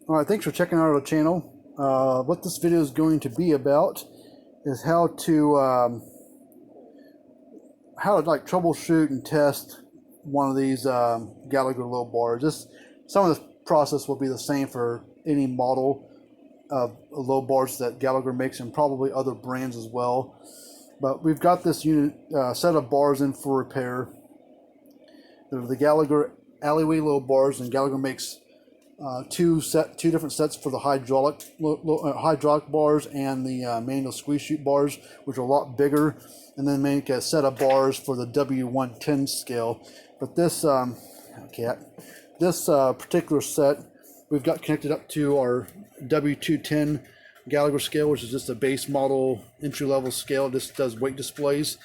All right, thanks for checking out our channel. What this video is going to be about is how to like troubleshoot and test one of these Gallagher low bars. Some of this process will be the same for any model of low bars that Gallagher makes, and probably other brands as well. But we've got this unit set of bars in for repair. They're the Gallagher Alleyway low bars, and Gallagher makes two different sets for the hydraulic bars and the manual squeeze chute bars, which are a lot bigger, and then make a set of bars for the W110 scale. But this particular set we've got connected up to our W210 Gallagher scale, which is just a base model entry-level scale. This does weight displays,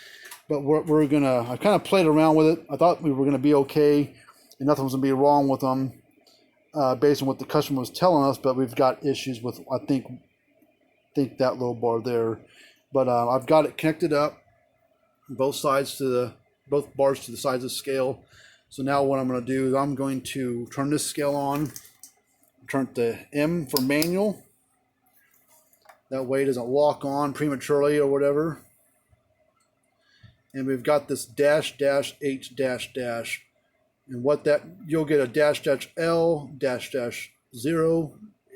but I kind of played around with it. I thought we were gonna be okay and nothing was gonna be wrong with them, based on what the customer was telling us, but we've got issues with, I think that low bar there. But I've got it connected up, both bars to the sides of the scale. So now what I'm going to do is I'm going to turn this scale on, turn it to M for manual. That way it doesn't lock on prematurely or whatever. And we've got this dash dash H dash dash. And what that, you'll get a dash dash L dash dash 0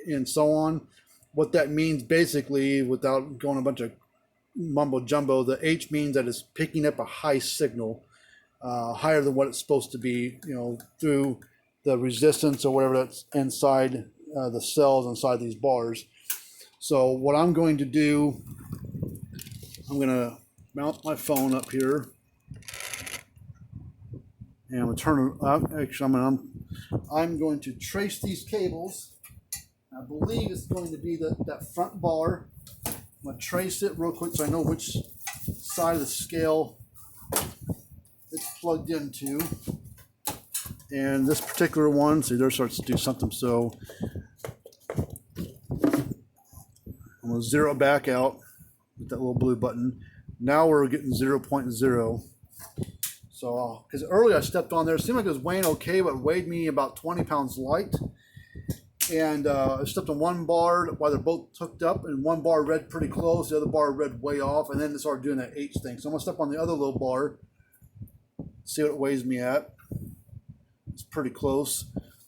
and so on. What that means basically, without going a bunch of mumbo jumbo, the H means that it's picking up a high signal, higher than what it's supposed to be, through the resistance or whatever that's inside the cells inside these bars. So what I'm going to do, I'm going to mount my phone up here. And I'm going to turn it up. Actually, I'm going to trace these cables. I believe it's going to be that front bar. I'm going to trace it real quick so I know which side of the scale it's plugged into. And this particular one, see, there starts to do something. So I'm going to zero it back out with that little blue button. Now we're getting 0.0. So, because earlier I stepped on there, it seemed like it was weighing okay, but it weighed me about 20 pounds light. And I stepped on one bar while they're both hooked up, and one bar read pretty close, the other bar read way off, and then it started doing that H thing. So I'm going to step on the other little bar, see what it weighs me at. It's pretty close.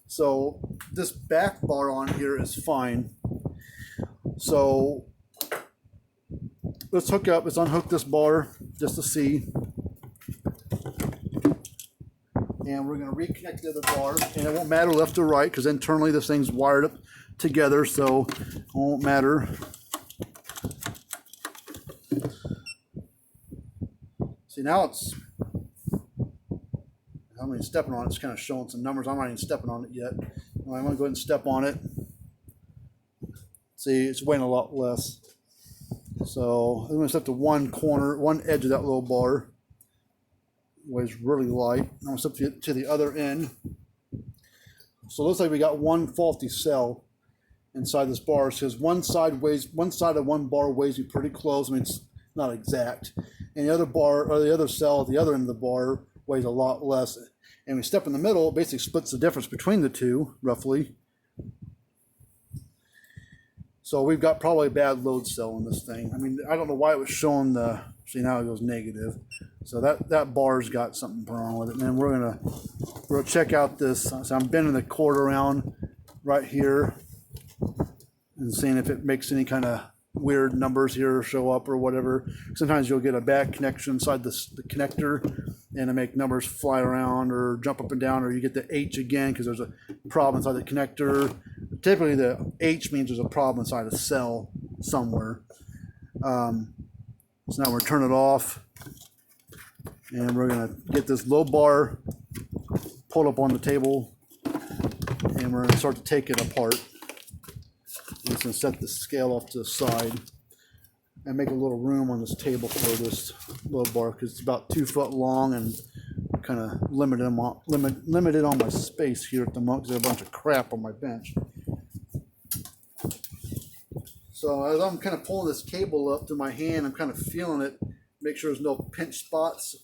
So this back bar on here is fine. So let's unhook this bar just to see. And we're going to reconnect the other bar, and it won't matter left or right because internally this thing's wired up together, so it won't matter. See, now I'm even stepping on it. It's kind of showing some numbers. I'm not even stepping on it yet. Well, I'm going to go ahead and step on it. See, it's weighing a lot less. So I'm going to step to one edge of that little bar. Weighs really light. I'm going to step to the other end. So it looks like we got one faulty cell inside this bar, because one side of one bar weighs me pretty close. I mean, it's not exact. And the other bar, or the other cell at the other end of the bar, weighs a lot less. And we step in the middle, it basically splits the difference between the two, roughly. So we've got probably a bad load cell in this thing. I mean, I don't know why it was showing see, now it goes negative. So that bar's got something wrong with it. And then we're gonna check out this. So I'm bending the cord around right here and seeing if it makes any kind of weird numbers here show up or whatever. Sometimes you'll get a bad connection inside the connector, and it make numbers fly around or jump up and down, or you get the H again because there's a problem inside the connector. Typically the H means there's a problem inside a cell somewhere. So now we're turn it off, and we're gonna get this low bar pulled up on the table, and we're gonna start to take it apart. I'm just gonna set the scale off to the side and make a little room on this table for this low bar, because it's about 2 foot long and kind of limited on my space here at the moment because there's a bunch of crap on my bench. So as I'm kind of pulling this cable up to my hand, I'm kind of feeling it, make sure there's no pinch spots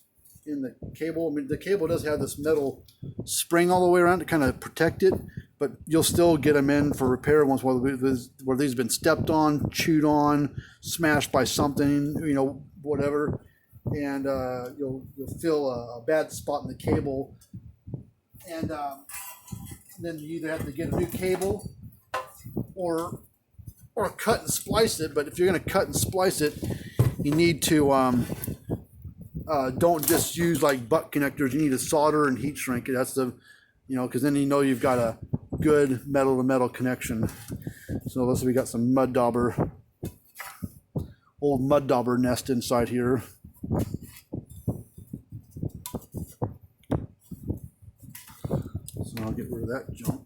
in the cable. I mean, the cable does have this metal spring all the way around to kind of protect it, but you'll still get them in for repair once where these have been stepped on, chewed on, smashed by something, you know, whatever, and you'll feel a bad spot in the cable, and then you either have to get a new cable or cut and splice it. But if you're going to cut and splice it, you need to don't just use like butt connectors. You need to solder and heat shrink it. That's the, you know, because then you know you've got a good metal to metal connection. So let's say we got some old mud dauber nest inside here. So I'll get rid of that junk.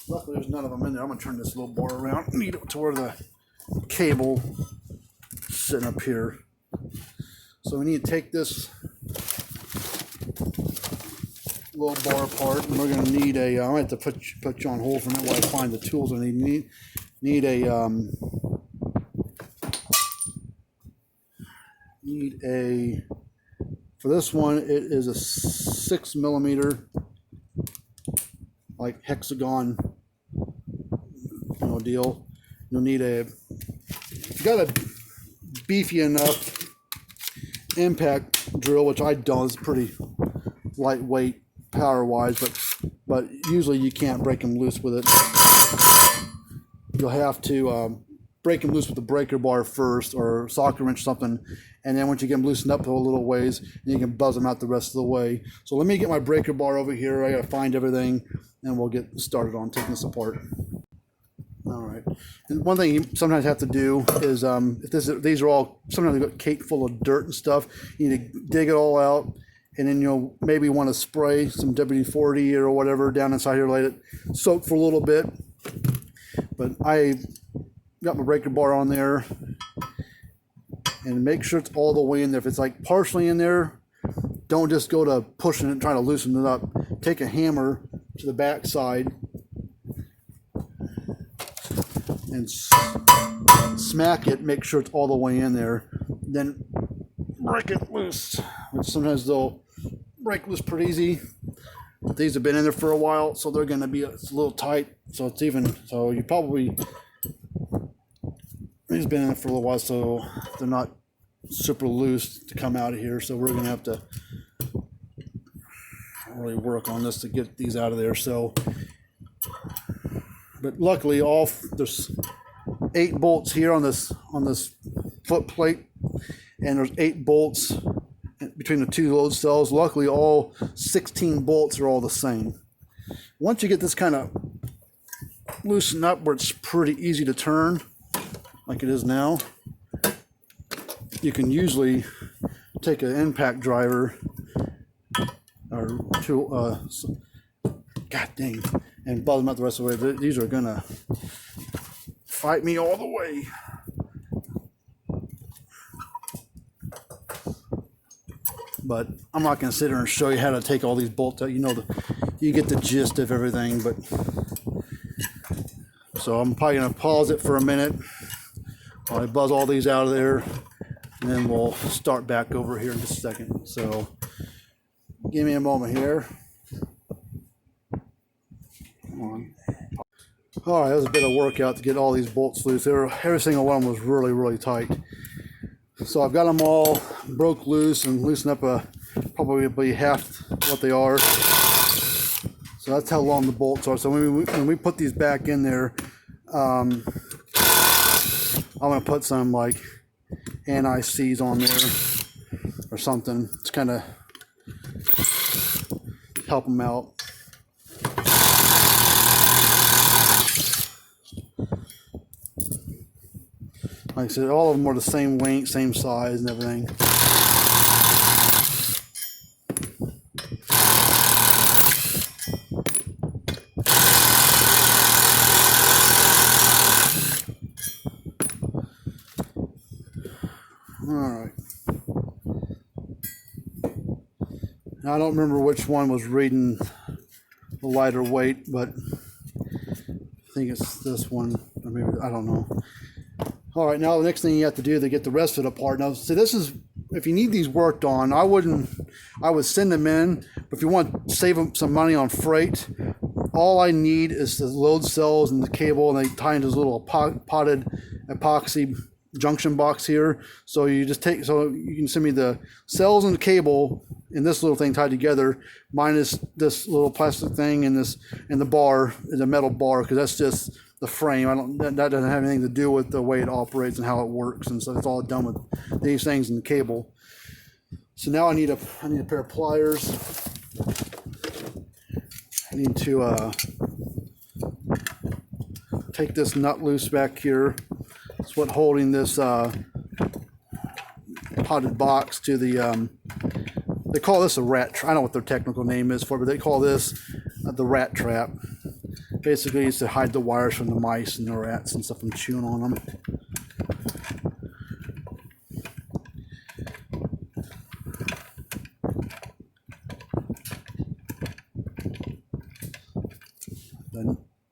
Luckily there's none of them in there. I'm gonna turn this little bar around, need it to where the cable is sitting up here. So we need to take this little bar apart, and we're gonna need a. I'm gonna have to put you on hold for a minute while I find the tools I need. Need a. For this one, it is a 6mm, like hexagon, you know, deal. You'll need a. You got a beefy enough impact drill, which I don't. It's pretty lightweight power wise, but usually you can't break them loose with it. You'll have to break them loose with the breaker bar first, or socket wrench something, and then once you get them loosened up a little ways, you can buzz them out the rest of the way. So let me get my breaker bar over here. I gotta find everything, and we'll get started on taking this apart. All right. And one thing you sometimes have to do is, if these are all, sometimes they've got cake full of dirt and stuff, you need to dig it all out, and then you'll maybe want to spray some WD-40 or whatever down inside here, let it soak for a little bit. But I got my breaker bar on there, and make sure it's all the way in there. If it's like partially in there, don't just go to pushing it and trying to loosen it up. Take a hammer to the back side and smack it, make sure it's all the way in there, then break it loose, which sometimes they'll break loose pretty easy. But these have been in there for a while, so they're going to be, it's a little tight, so it's even, so you probably, these have been in there for a little while, so they're not super loose to come out of here, so we're going to have to really work on this to get these out of there. So, but luckily there's 8 bolts here on this foot plate, and there's 8 bolts between the 2 load cells. Luckily all 16 bolts are all the same. Once you get this kind of loosened up where it's pretty easy to turn like it is now, you can usually take an impact driver or tool, god dang, and buzz them out the rest of the way. These are gonna fight me all the way. But I'm not gonna sit here and show you how to take all these bolts out. You know, you get the gist of everything. But so I'm probably gonna pause it for a minute while I buzz all these out of there, and then we'll start back over here in just a second. So give me a moment here. Come on. All right, that was a bit of workout to get all these bolts loose. Every single one was really, really tight. So I've got them all broke loose and loosened up probably half what they are. So that's how long the bolts are. So when we put these back in there, I'm gonna put some like anti-seize on there or something to kind of help them out. Like I said, all of them are the same length, same size and everything. Alright. Now I don't remember which one was reading the lighter weight, but I think it's this one, or maybe, I don't know. All right, now the next thing you have to do to get the rest of it apart. Now, see, this is, if you need these worked on, I would send them in, but if you want to save them some money on freight, all I need is the load cells and the cable, and they tie into this little potted epoxy junction box here. So you just take, so you can send me the cells and the cable in this little thing tied together, minus this little plastic thing and this, and the bar is a metal bar, because that's just the frame. That doesn't have anything to do with the way it operates and how it works, and so it's all done with these things and the cable. So now I need a pair of pliers. I need to take this nut loose back here. It's what holding this potted box to the, they call this a rat trap. I don't know what their technical name is for it, but they call this the rat trap. Basically, it's to hide the wires from the mice and the rats and stuff from chewing on them.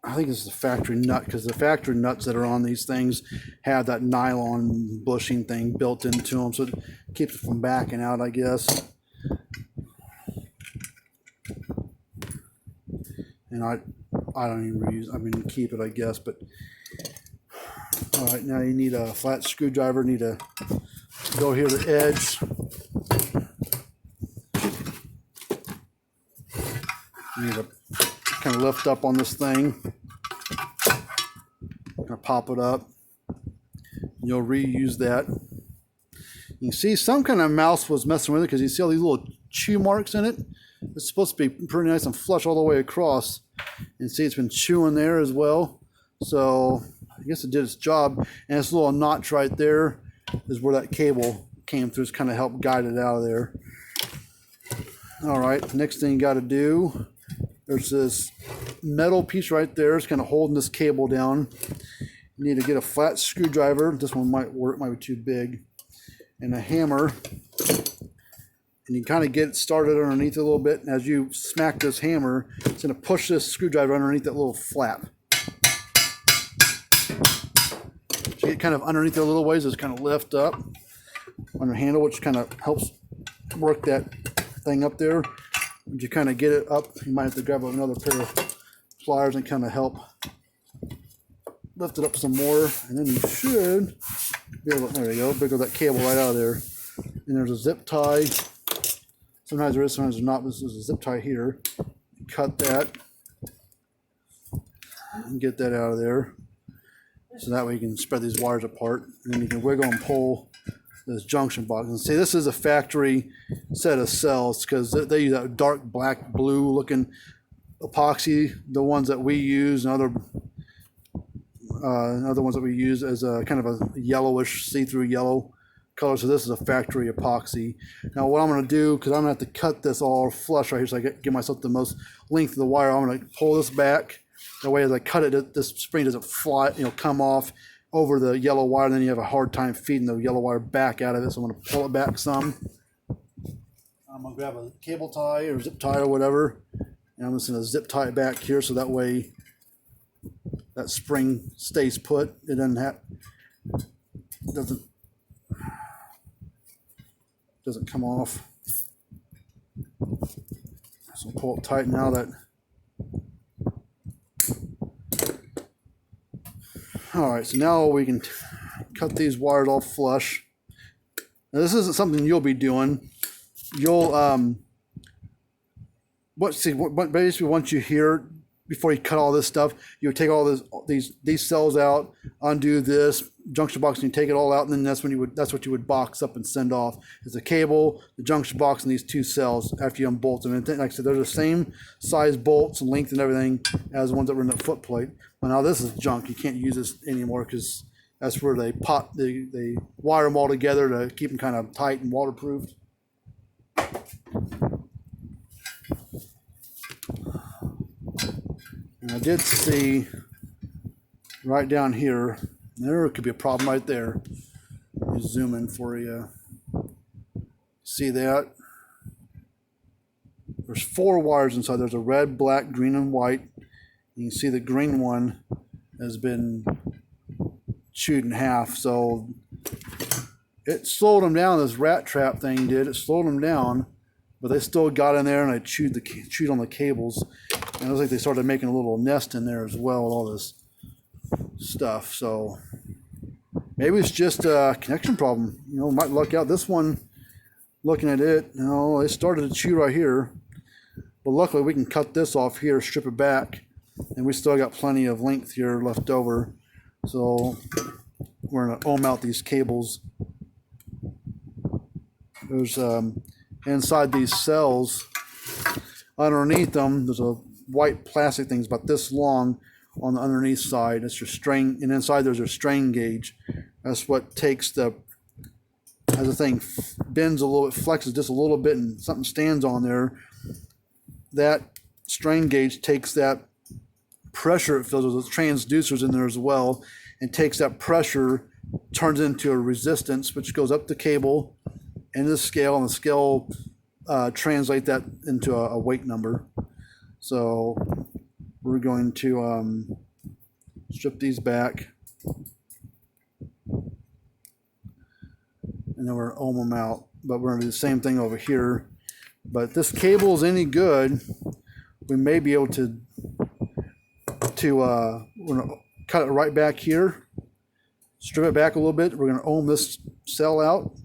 I think this is the factory nut, because the factory nuts that are on these things have that nylon bushing thing built into them, so it keeps it from backing out, I guess. And I don't even reuse, I mean, keep it, I guess. But all right, now you need a flat screwdriver. Need to go here to the edge. You need to kind of lift up on this thing. Kind of pop it up. You'll reuse that. You can see some kind of mouse was messing with it, because you see all these little chew marks in it. It's supposed to be pretty nice and flush all the way across. And see, it's been chewing there as well. So I guess it did its job. And this little notch right there is where that cable came through. It's kind of helped guide it out of there. All right, the next thing you got to do, there's this metal piece right there. It's kind of holding this cable down. You need to get a flat screwdriver. This one might work, might be too big. And a hammer. And you kind of get it started underneath it a little bit. And as you smack this hammer, it's going to push this screwdriver underneath that little flap. So you get kind of underneath it a little ways. It's kind of lift up on your handle, which kind of helps work that thing up there. Once you kind of get it up, you might have to grab another pair of pliers and kind of help lift it up some more. And then you should be able to, there you go, wiggle that cable right out of there. And there's a zip tie. Sometimes there is, sometimes there's not. This is a zip tie here. Cut that and get that out of there. So that way you can spread these wires apart. And then you can wiggle and pull this junction box. And see, this is a factory set of cells, because they use that dark black blue looking epoxy. The ones that we use and other ones that we use as a kind of a yellowish see-through yellow color. So this is a factory epoxy. Now what I'm going to do, because I'm going to have to cut this all flush right here so I get myself the most length of the wire, I'm going to pull this back. That way as I cut it, this spring doesn't fly, come off over the yellow wire, and then you have a hard time feeding the yellow wire back out of it. So I'm going to pull it back some. I'm going to grab a cable tie or zip tie or whatever, and I'm just going to zip tie it back here, so that way that spring stays put. It doesn't come off. So pull it tight now. All right, so now we can cut these wires all flush. Now this isn't something you'll be doing. You'll basically once you hear, before you cut all this stuff, you would take all these cells out, undo this junction box, and you take it all out, and then that's what you would box up and send off. Is the cable, the junction box, and these two cells after you unbolt them. And like I said, they're the same size bolts and length and everything as the ones that were in the foot plate. But now this is junk. You can't use this anymore, because that's where they wire them all together to keep them kind of tight and waterproof. And I did see right down here, there could be a problem right there. Let me zoom in for you. See that? There's 4 wires inside. There's a red, black, green, and white. You can see the green one has been chewed in half. So it slowed them down. This rat trap thing did. It slowed them down, but they still got in there and I chewed on the cables. And it looks like they started making a little nest in there as well with all this stuff. So maybe it's just a connection problem. You know, might luck out. This one, looking at it, you know, it started to chew right here. But luckily we can cut this off here, strip it back, and we still got plenty of length here left over. So we're gonna ohm out these cables. There's inside these cells, underneath them, there's a white plastic thing about this long on the underneath side. That's your strain, and inside there's a strain gauge. That's what takes the, as the thing bends a little bit, flexes just a little bit, and something stands on there. That strain gauge takes that pressure it feels. There's transducers in there as well, and takes that pressure, turns it into a resistance, which goes up the cable into the scale, and the scale translate that into a weight number. So we're going to strip these back, and then we're ohm them out. But we're going to do the same thing over here. But if this cable is any good, we may be able to we're going to cut it right back here, strip it back a little bit. We're going to ohm this cell out,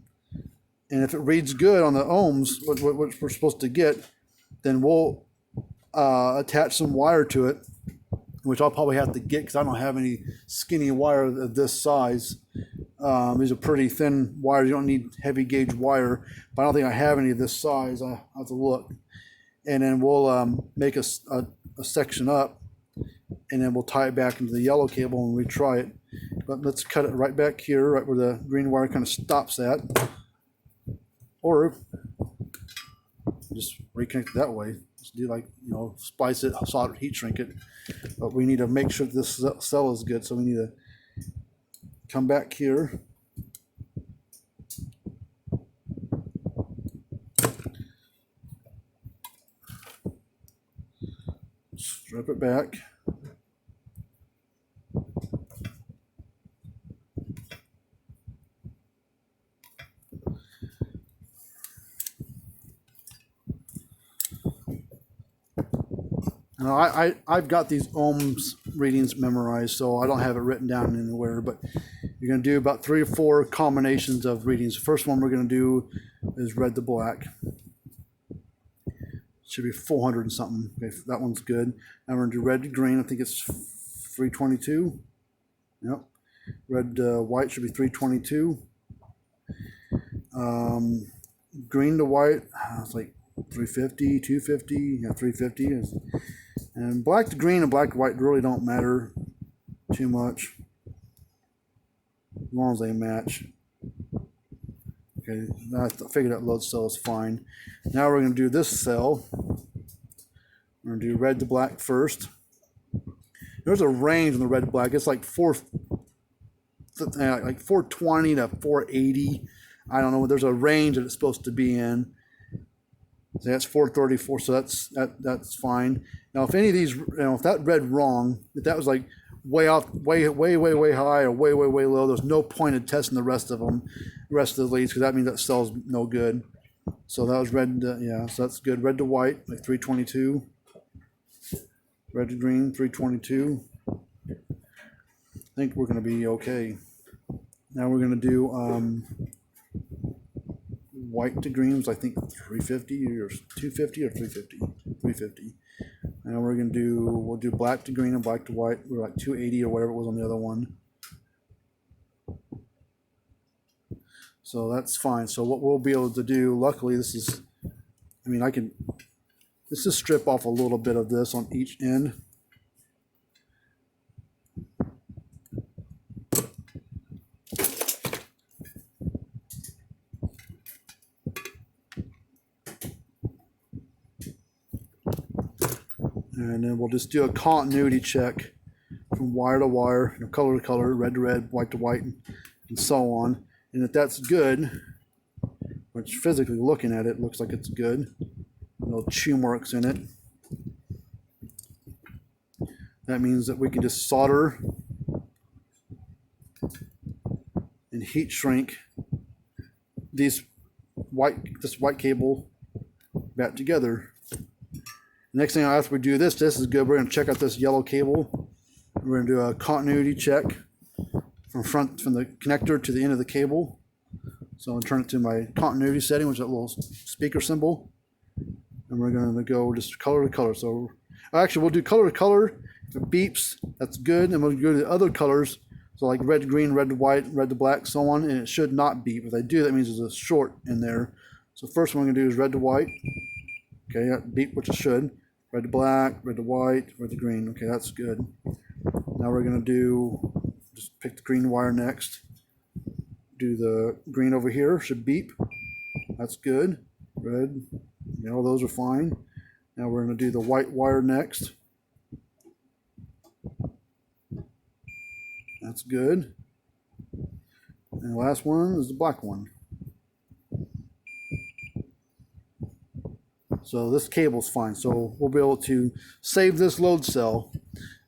and if it reads good on the ohms, what we're supposed to get, then we'll attach some wire to it, which I'll probably have to get because I don't have any skinny wire of this size. These are pretty thin wires. You don't need heavy gauge wire, but I don't think I have any of this size. I have to look. And then we'll make a section up, and then we'll tie it back into the yellow cable and retry it. But let's cut it right back here, right where the green wire kind of stops at. Or just reconnect it that way. Just do like, you know, splice it, solder, heat shrink it. But we need to make sure this cell is good, so we need to come back here. Strip it back. Now, I've got these ohms readings memorized, so I don't have it written down anywhere, but you're going to do about 3 or 4 combinations of readings. The first one we're going to do is red to black. Should be 400 and something. Okay, that one's good. Now we're going to do red to green. I think it's 322. Yep. Red to white should be 322. Green to white, it's like 350, 250, yeah, 350. And black to green and black to white really don't matter too much, as long as they match. Okay, I figured that load cell is fine. Now we're going to do this cell. We're going to do red to black first. There's a range on the red to black. It's like 420 to 480. I don't know. There's a range that it's supposed to be in. So that's 434. So that's fine. Now, if any of these, you know, if that read wrong, if that was like way off, way high, or way low, there's no point in testing the rest of them, the rest of the leads, because that means that cell's no good. So that was red. Yeah, so that's good. Red to white, like 322. Red to green, 322. I think we're going to be okay. Now we're going to do white to greens, I think 350 or 250 or 350. 350. And we're going to do, we'll do black to green and black to white. We're like 280 or whatever it was on the other one. So that's fine. So what we'll be able to do, luckily this is, I mean, let's just strip off a little bit of this on each end. And then we'll just do a continuity check from wire to wire, you know, color to color, red to red, white to white, and so on. And if that's good, which physically looking at it looks like it's good, no chew marks in it, that means that we can just solder and heat shrink this white cable back together. Next thing after we do this is good. We're going to check out this yellow cable. We're going to do a continuity check from the connector to the end of the cable. So I'm going to turn it to my continuity setting, which is that little speaker symbol. And we're going to go just color to color. So actually we'll do color to color. If it beeps, that's good. And we'll go to the other colors. So like red to green, red to white, red to black, so on. And it should not beep. If they do, that means there's a short in there. So first one we're going to do is red to white. Okay, beep, which it should. Red to black, red to white, red to green. Okay, that's good. Now we're going to just pick the green wire next. Do the green over here, should beep. That's good. Red, all those are fine. Now we're going to do the white wire next. That's good. And the last one is the black one. So this cable's fine. So we'll be able to save this load cell.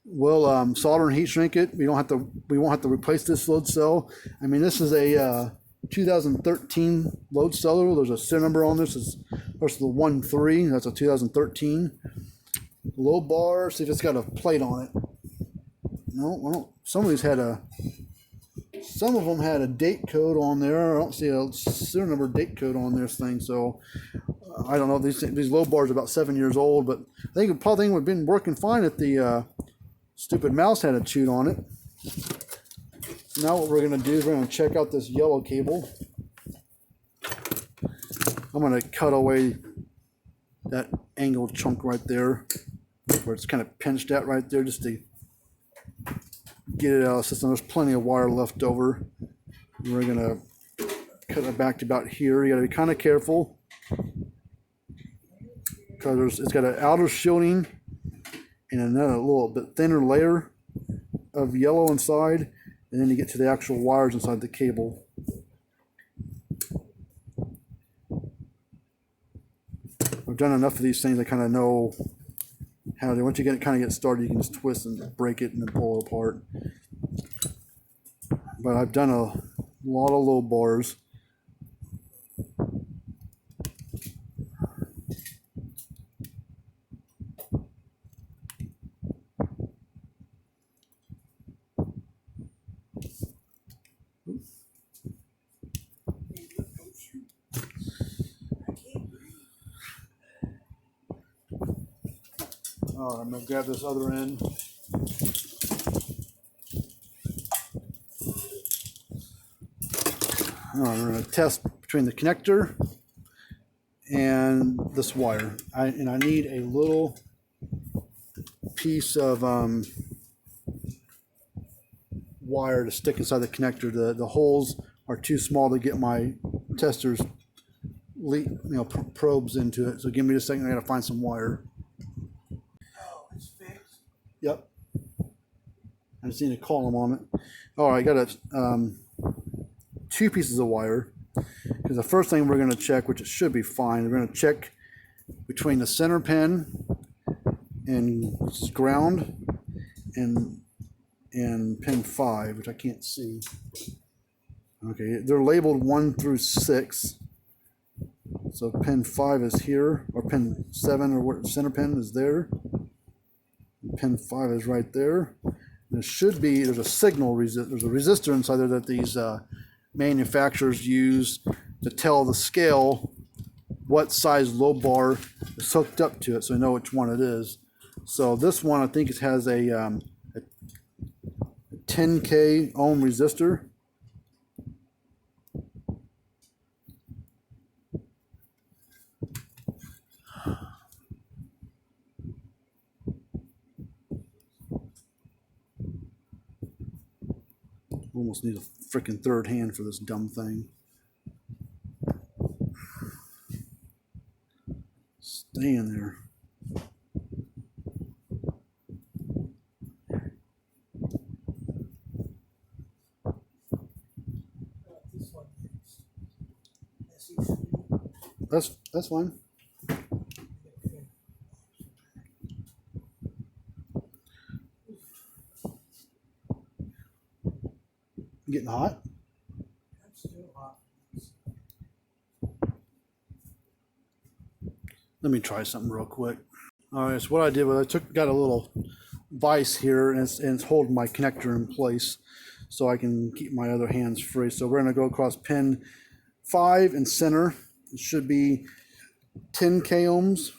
We'll solder and heat shrink it. We won't have to replace this load cell. I mean, this is a 2013 load cell. There's a serial number on this. It's versus the 13. That's a 2013. Low bar. See if it's got a plate on it. No, I don't. Some of them had a date code on there. I don't see a serial number date code on this thing. So I don't know. These low bars are about 7 years old, but I think it probably would have been working fine if the stupid mouse had a chewed on it. Now what we're going to do is we're going to check out this yellow cable. I'm going to cut away that angled chunk right there where it's kind of pinched at right there just to get it out of the system. There's plenty of wire left over. We're going to cut it back to about here. You got to be kind of careful because it's got an outer shielding and another little bit thinner layer of yellow inside, and then you get to the actual wires inside the cable. I've done enough of these things I kind of know how to, once you kind of get started, you can just twist and break it and then pull it apart. But I've done a lot of low bars. All right, I'm going to grab this other end. All right, we're going to test between the connector and this wire. I need a little piece of wire to stick inside the connector. The holes are too small to get my testers probes into it. So give me just a second, I got to find some wire. Yep. I just need a column on it. All right, I got two pieces of wire. Because the first thing we're going to check, which it should be fine, we're going to check between the center pin and which is ground and pin 5, which I can't see. Okay, they're labeled 1 through 6. So pin 5 is here, or pin 7 or what center pin is there. Pin 5 is right there. There should be, there's a signal, there's a resistor inside there that these manufacturers use to tell the scale what size low bar is hooked up to it, so I know which one it is. So this one, I think it has a 10K ohm resistor. Almost need a freaking third hand for this dumb thing. Stay in there. That's fine. Getting hot? It's still hot. Let me try something real quick. All right, so what I did was got a little vise here, and it's holding my connector in place, so I can keep my other hands free. So we're gonna go across pin 5 and center. It should be 10K ohms.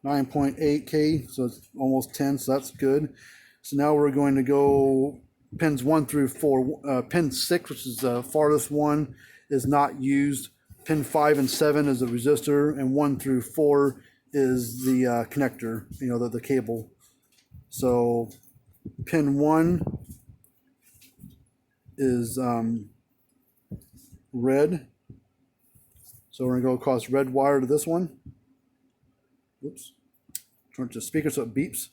9.8K, so it's almost 10, so that's good. So now we're going to go pins 1 through 4. Pin 6, which is the farthest one, is not used. Pin 5 and 7 is the resistor, and 1 through 4 is the connector, the cable. So pin 1 is red. So we're going to go across red wire to this one. Oops. Turn to speaker so it beeps.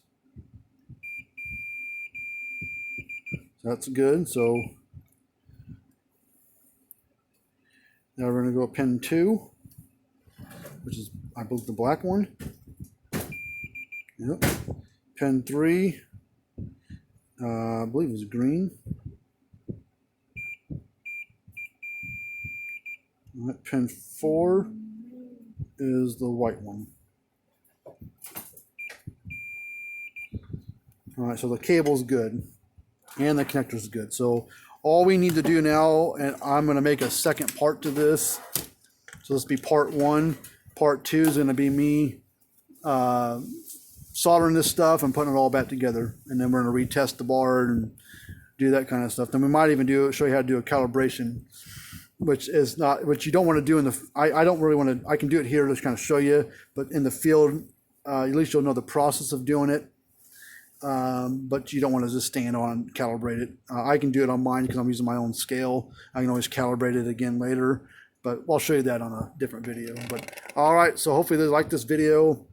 So that's good. So now we're going to go pin 2, which is, I believe, the black one. Yep. Pin 3, I believe it was green. All right, pin 4 is the white one. All right, so the cable's good and the connector's good. So all we need to do now, and I'm going to make a second part to this. So this will be part 1. Part 2 is going to be me soldering this stuff and putting it all back together. And then we're going to retest the bar and do that kind of stuff. Then we might even show you how to do a calibration, which you don't want to do in the, I don't really want to, I can do it here, just kind of show you, but in the field, at least you'll know the process of doing it. But you don't want to just stand on and calibrate it. I can do it on mine because I'm using my own scale. I can always calibrate it again later, but I'll show you that on a different video. But all right, so hopefully they like this video.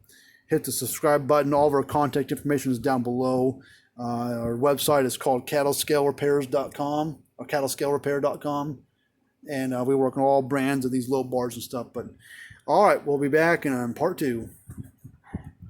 Hit the subscribe button. All of our contact information is down below. Our website is called cattlescalerepair.com or cattlescalerepair.com. And we work on all brands of these low bars and stuff. But all right, we'll be back in part 2.